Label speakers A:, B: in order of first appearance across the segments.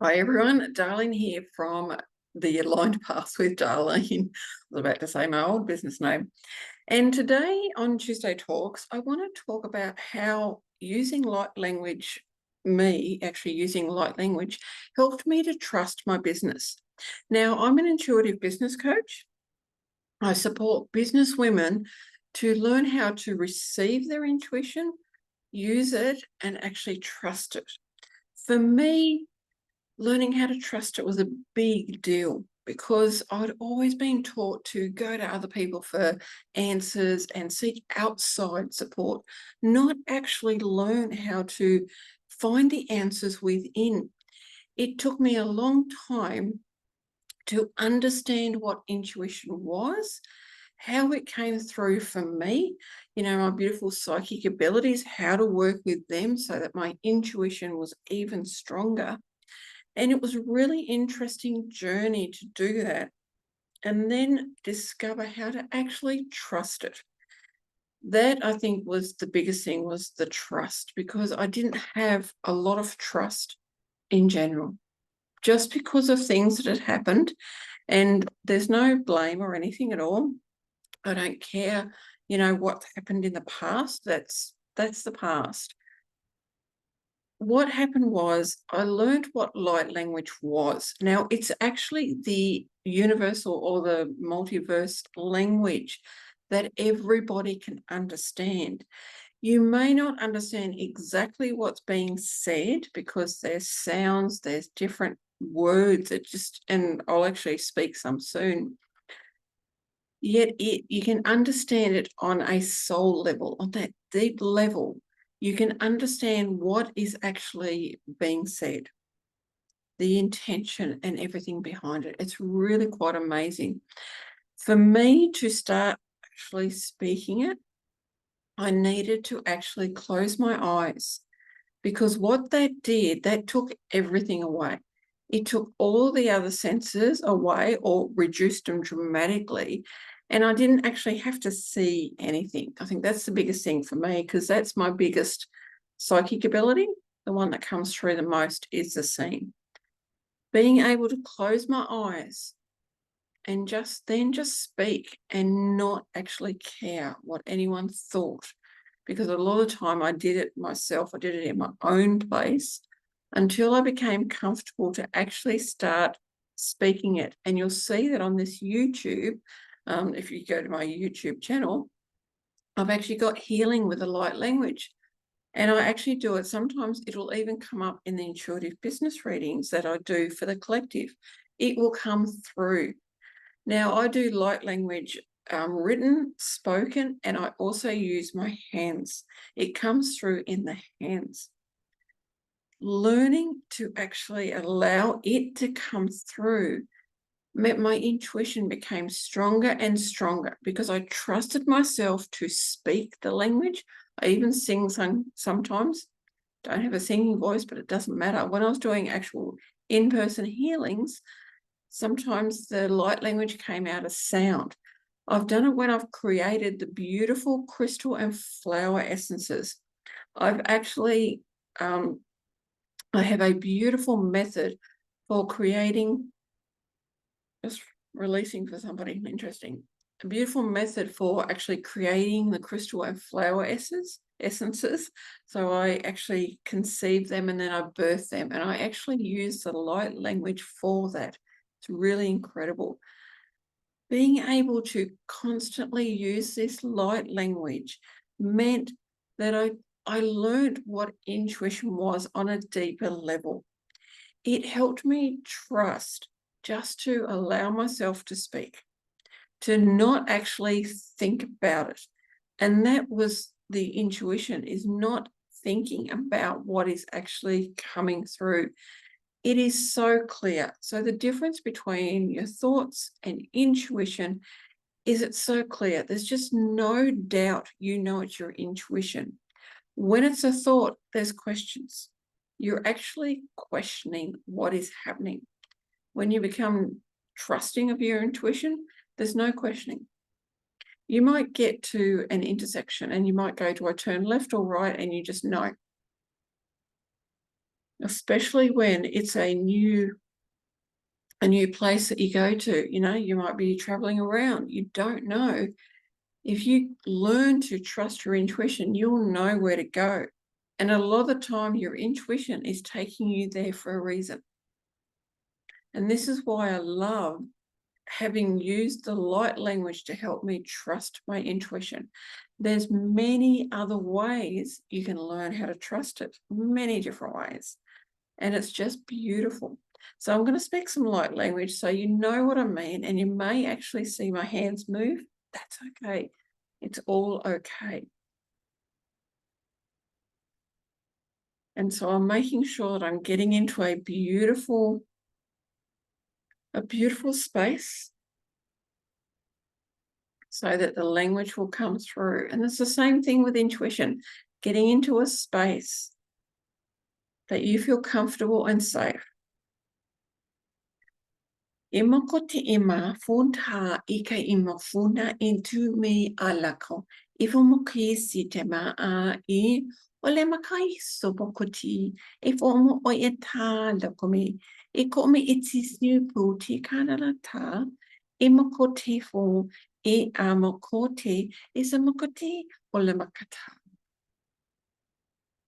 A: Hi everyone, Darleen here from the Aligned Path with Darleen. I was about to say my old business name. And today on Tuesday Talks, I want to talk about how using light language, using light language, helped me to trust my business. Now, I'm an intuitive business coach. I support business women to learn how to receive their intuition, use it, and actually trust it. For me, learning how to trust it was a big deal because I'd always been taught to go to other people for answers and seek outside support, not actually learn how to find the answers within. It took me a long time to understand what intuition was, how it came through for me, my beautiful psychic abilities, how to work with them so that my intuition was even stronger. And it was a really interesting journey to do that and then discover how to actually trust it. That, I think, was the biggest thing, was the trust, because I didn't have a lot of trust in general, just because of things that had happened. And there's no blame or anything at all. I don't care, what happened in the past. That's the past. What happened was I learned what light language was. Now, it's actually the universal or the multiverse language that everybody can understand. You may not understand exactly what's being said because there's sounds, there's different words, and I'll actually speak some soon. Yet you can understand it on a soul level, on that deep level. You can understand what is actually being said, the intention and everything behind it. It's really quite amazing. For me to start actually speaking it, I needed to actually close my eyes, because what that did, that took everything away. It took all the other senses away or reduced them dramatically. And I didn't actually have to see anything. I think that's the biggest thing for me, because that's my biggest psychic ability. The one that comes through the most is the seeing. Being able to close my eyes and just speak and not actually care what anyone thought. Because a lot of the time I did it myself. I did it in my own place until I became comfortable to actually start speaking it. And you'll see that on this YouTube, if you go to my YouTube channel, I've actually got healing with a light language. And I actually do it. Sometimes it'll even come up in the intuitive business readings that I do for the collective. It will come through. Now, I do light language written, spoken, and I also use my hands. It comes through in the hands. Learning to actually allow it to come through meant my intuition became stronger and stronger, because I trusted myself to speak the language. I even sing sometimes. Don't have a singing voice, but it doesn't matter. When I was doing actual in-person healings, sometimes the light language came out as sound. I've done it when I've created the beautiful crystal and flower essences. I've actually, I have a beautiful method for creating, just releasing for somebody interesting, a beautiful method for actually creating the crystal and flower essences. So I actually conceive them and then I birth them, and I actually use the light language for that. It's really incredible. Being able to constantly use this light language meant that I learned what intuition was on a deeper level. It helped me trust just to allow myself to speak, to not actually think about it. And that was the intuition, is not thinking about what is actually coming through. It is so clear. So the difference between your thoughts and intuition is it's so clear. There's just no doubt it's your intuition. When it's a thought, there's questions. You're actually questioning what is happening. When you become trusting of your intuition, there's no questioning. You might get to an intersection and you might go, do I turn left or right? And you just know. especially when it's a new place that you go to. You might be traveling around. You don't know. If you learn to trust your intuition, you'll know where to go. And a lot of the time, your intuition is taking you there for a reason. And this is why I love having used the light language to help me trust my intuition. There's many other ways you can learn how to trust it, many different ways. And it's just beautiful. So I'm going to speak some light language so you know what I mean, and you may actually see my hands move. That's okay. It's all okay. And so I'm making sure that I'm getting into a beautiful space so that the language will come through. And it's the same thing with intuition, getting into a space that you feel comfortable and safe. Imoko te ima funta ika ima funa into me alako. Ifomoki si te maa I ole makai sobokoti. Ifomo o e ta lakomi. Ikomi itis new puti kanala ta. Imoko te fo e amokote is a mokoti ole makata.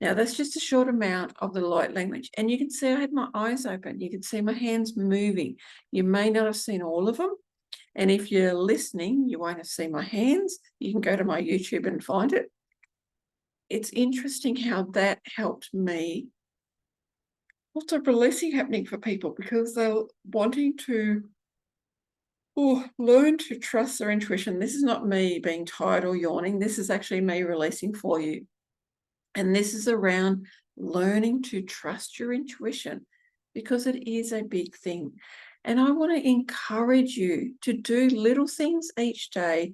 A: Now, that's just a short amount of the light language. And you can see I had my eyes open. You can see my hands moving. You may not have seen all of them. And if you're listening, you won't have seen my hands. You can go to my YouTube and find it. It's interesting how that helped me. Lots of releasing happening for people because they're wanting to learn to trust their intuition. This is not me being tired or yawning. This is actually me releasing for you. And this is around learning to trust your intuition because it is a big thing. And I want to encourage you to do little things each day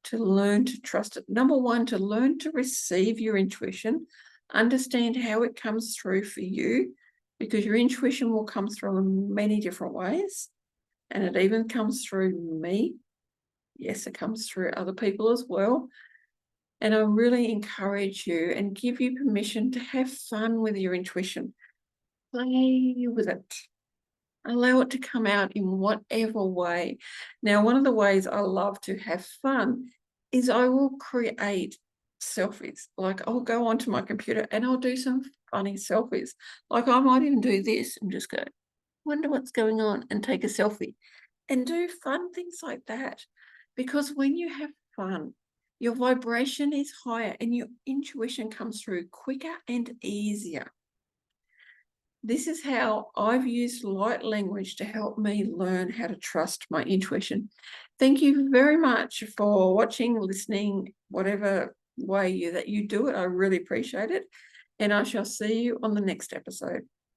A: to learn to trust it. Number one, to learn to receive your intuition, understand how it comes through for you, because your intuition will come through in many different ways. And it even comes through me. Yes, it comes through other people as well. And I really encourage you and give you permission to have fun with your intuition. Play with it. Allow it to come out in whatever way. Now, one of the ways I love to have fun is I will create selfies. Like I'll go onto my computer and I'll do some funny selfies. Like I might even do this and just go, wonder what's going on, and take a selfie and do fun things like that. Because when you have fun, your vibration is higher and your intuition comes through quicker and easier. This is how I've used light language to help me learn how to trust my intuition. Thank you very much for watching, listening, whatever way that you do it. I really appreciate it. And I shall see you on the next episode.